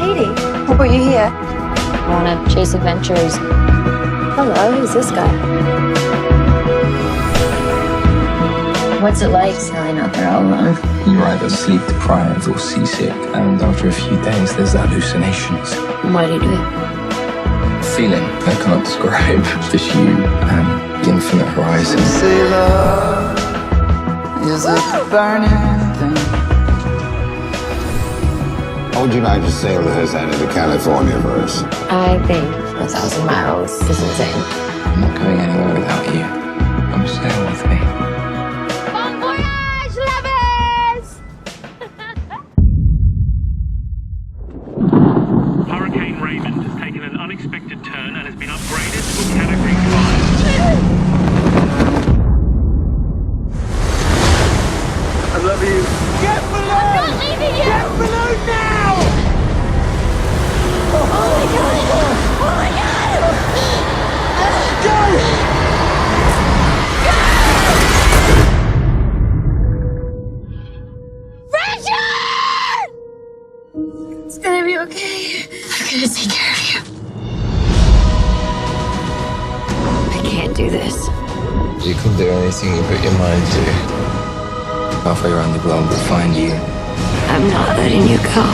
lady. What brought you here? I want to chase adventures. Hello, who's this guy? What's it like sailing out there all alone? You're either sleep deprived or seasick, and after a few days, there's hallucinations. Why do you do it? Feeling I can't describe. Just you and the infinite horizon. Sailor is a burning thing. How would you like to sail us out into California for us? I think 1,000 miles is insane. I'm not going anywhere without you. Come sail with me. Bon voyage, lovers! Hurricane Raymond has taken an unexpected turn and has been upgraded to a Category 5. I love you. Get below! I'm not leaving you! Get below now! Oh my god! Oh my god! Richard! It's gonna be okay. I'm gonna take care of you. I can't do this. You can do anything you put your mind to. Halfway around the globe to find you. I'm not letting you go.